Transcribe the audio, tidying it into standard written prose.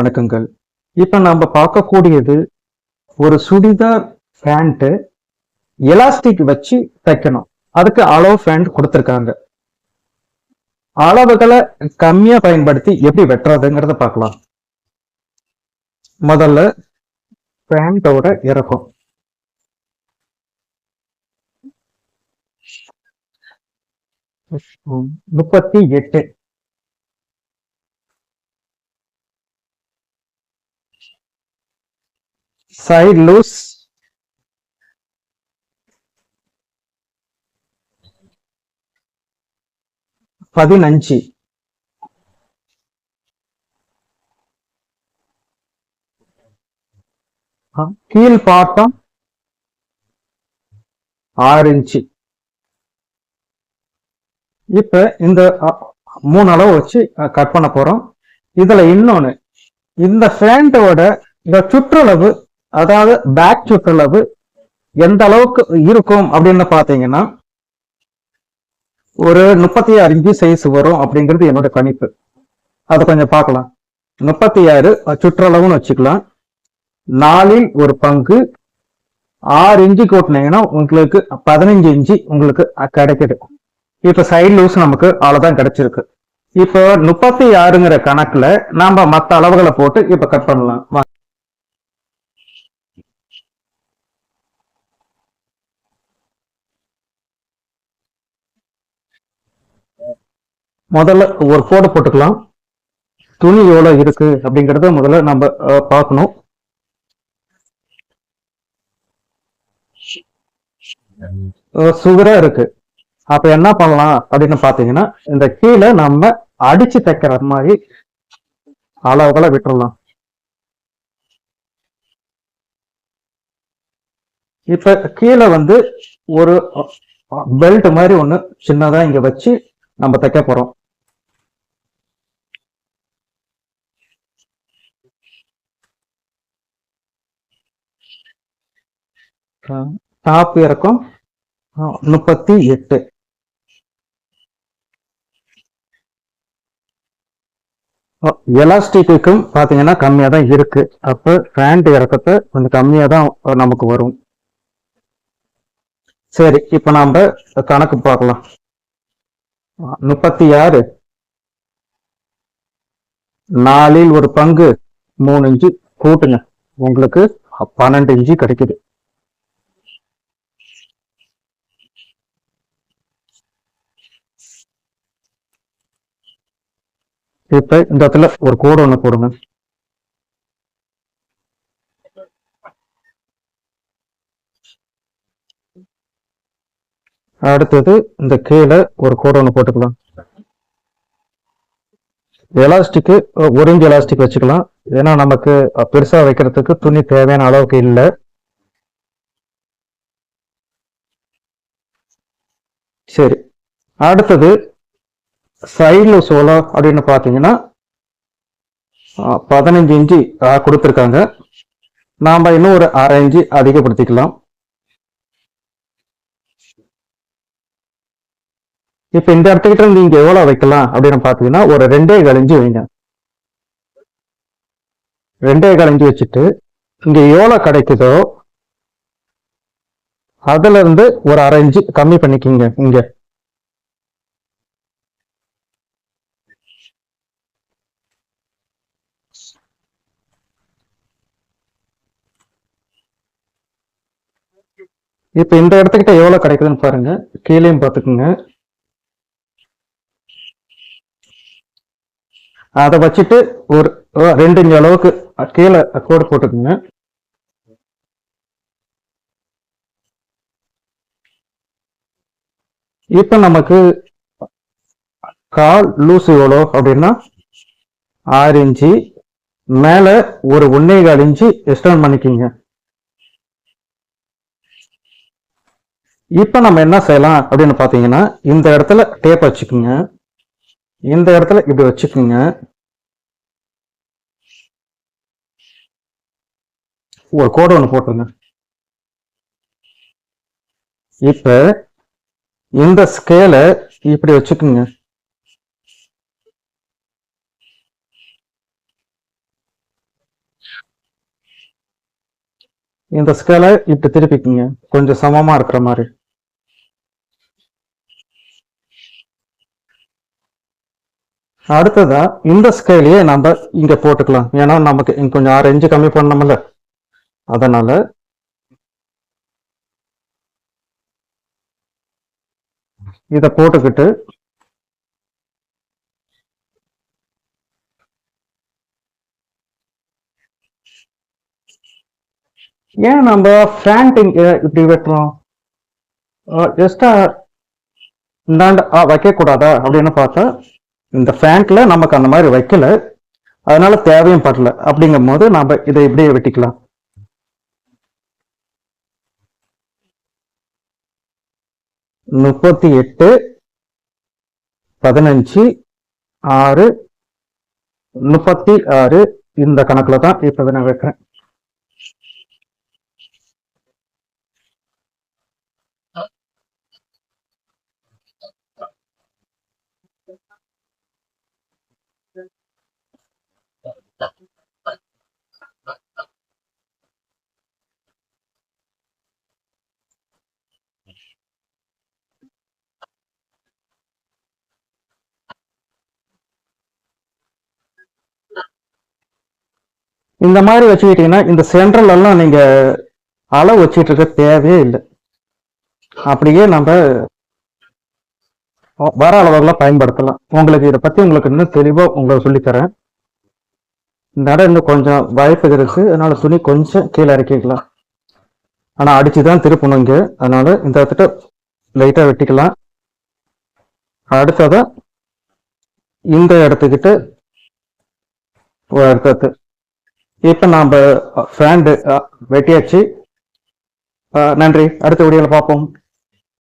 வணக்கங்கள். இப்ப நம்ம பார்க்கக்கூடியது ஒரு சுடிதார் பேண்ட் எலாஸ்டிக் வச்சு தைக்கணும். அதுக்கு அளவு பேண்ட் கொடுத்திருக்காங்க. அளவுகளை கம்மியா பயன்படுத்தி எப்படி வெட்டுறதுங்கிறத பார்க்கலாம். முதல்ல பேண்டோட இறக்கம் 38. Side loose 15. கீழ் பாட்டம் 6 இன்ச்சு. இப்ப இந்த 3 அளவு வச்சு கட் பண்ண போறோம். இதுல இன்னொன்னு, இந்த பேண்டோட இந்த சுற்றளவு, அதாவது பேக் சுற்றளவு எந்த அளவுக்கு இருக்கும் அப்படின்னு பாத்தீங்கன்னா ஒரு 36 இன்ச்சு சைஸ் வரும் அப்படிங்கிறது என்னோட கணிப்பு. அதை கொஞ்சம் பார்க்கலாம். 36 சுற்றளவுன்னு வச்சுக்கலாம். 4 ஒரு பங்கு 6 இன்ச்சு கூட்டினீங்கன்னா உங்களுக்கு 15 இன்ச்சு உங்களுக்கு கிடைக்குது. இப்ப சைடு லூஸ் நமக்கு அவ்வளவுதான் கிடைச்சிருக்கு. இப்போ 36ங்கிற கணக்குல நாம மற்ற அளவுகளை போட்டு இப்ப கட் பண்ணலாம். முதல்ல ஒரு கோடு போட்டுக்கலாம். துணி எவ்வளவு இருக்கு அப்படிங்கறத முதல்ல நம்ம பார்க்கணும். சுகரா இருக்கு. அப்ப என்ன பண்ணலாம் அப்படின்னு பாத்தீங்கன்னா, இந்த கீழே நம்ம அடிச்சு தைக்கிற மாதிரி அளவுகளை விட்டுறலாம். இப்ப கீழே ஒரு பெல்ட் மாதிரி ஒண்ணு சின்னதா இங்க வச்சு நம்ம தைக்க போறோம். டாப் இறக்கம் 38. எலாஸ்டிக்கும் பாத்தீங்கன்னா கம்மியா தான் இருக்கு. அப்ப பேண்ட் இறக்கத்தை கொஞ்சம் கம்மியா தான் நமக்கு வரும். சரி, இப்ப நாம கணக்கு பார்க்கலாம். 36 4 ஒரு பங்கு 3 இன்ச்சு கூட்டுங்க, உங்களுக்கு 12 இன்ச்சு கிடைக்குது. இப்ப இந்த இடத்துல ஒரு கோடு ஒண்ணு போடுங்க. அடுத்தது இந்த கீழே ஒரு கோடு ஒண்ணு போட்டுக்கலாம். எலாஸ்டிக் 1 இன்ச் எலாஸ்டிக் வச்சுக்கலாம். ஏன்னா நமக்கு பெருசா வைக்கிறதுக்கு துணி தேவையான அளவுக்கு இல்லை. சரி, அடுத்தது சைடுல சோலா அப்படின்னு பாத்தீங்கன்னா 15 இன்ச்சு கொடுத்துருக்காங்க. நாம இன்னும் ஒரு 1/2 இன்ச்சு அதிகப்படுத்திக்கலாம். இப்ப இந்த இடத்துக்கிட்ட நீங்க எவ்வளவு வைக்கலாம் அப்படின்னு பாத்தீங்கன்னா ஒரு 2.25 இன்ச்சு வைங்க. 2.25 இன்ச்சு வச்சுட்டு இங்க எவ்வளவு கிடைக்குதோ அதுல இருந்து ஒரு 1/2 இன்ச்சு கம்மி பண்ணிக்கிங்க. இங்க இப்ப இந்த இடத்துக்கிட்ட எவ்வளவு கிடைக்குதுன்னு பாருங்க. கீழேயும் பார்த்துக்குங்க. அதை வச்சுட்டு ஒரு 2 இன்ச்சு அளவுக்கு கீழே கோடு போட்டுக்குங்க. இப்ப நமக்கு கால் லூஸ் எவ்வளோ அப்படின்னா 6 இன்ச்சு மேல ஒரு 1.25 இன்ச்சு எக்ஸ்டெண்ட் பண்ணிக்கிங்க. இப்ப நம்ம என்ன செய்யலாம் அப்படின்னு பாத்தீங்கன்னா, இந்த இடத்துல டேப் வச்சுக்குங்க, இந்த இடத்துல இப்படி வச்சுக்குங்க. ஒரு கோடு ஒண்ணு போட்டுருங்க. இப்ப இந்த ஸ்கேலை இப்படி வச்சுக்குங்க. இந்த ஸ்கேலை இப்படி திருப்பிக்குங்க, கொஞ்சம் சமமா இருக்கிற மாதிரி. அடுத்ததா இந்த ஸ்கேலையே நம்ம இங்க போட்டுக்கலாம். ஏன்னா நமக்கு இங்க கொஞ்சம் 6 இன்ச்சு கம்மி பண்ணோம்ல, அதனால இத போட்டுக்கிட்டு ஏன் நம்ம ஃபேண்டிங் இப்படி வெட்டுறோம்? எக்ஸ்ட்ரா இந்தாண்ட வைக்க கூடாதா அப்படின்னு பார்த்தா, இந்த ஃபேண்ட்ல நமக்கு அந்த மாதிரி வைக்கல, அதனால தேவையும் படல. அப்படிங்கும் போது நாம இதை இப்படியே வெட்டிக்கலாம். முப்பத்தி 15 6 36 இந்த கணக்குல தான் இப்ப நான் வைக்கிறேன். இந்த மாதிரி வச்சுக்கிட்டீங்கன்னா இந்த சென்ட்ரல் எல்லாம் நீங்க அளவு வச்சுட்டு இருக்க தேவையே இல்லை. அப்படியே நம்ம வர அளவுகளை பயன்படுத்தலாம். உங்களுக்கு இதை பத்தி உங்களுக்கு இன்னும் தெளிவா உங்களுக்கு சொல்லித்தரேன். இந்த இடம் இன்னும் கொஞ்சம் வாய்ப்பு இருக்கு, அதனால துணி கொஞ்சம் கீழே இறக்கிக்கலாம். ஆனா அடிச்சுதான் திருப்பணும் இங்க, அதனால இந்த இடத்துல லைட்டா வெட்டிக்கலாம். அடுத்ததா இந்த இடத்துக்கிட்ட இருக்கிறது. இப்ப நாம ஃபேண்ட் வெட்டியாச்சு. நன்றி, அடுத்த வீடியோல பார்ப்போம்.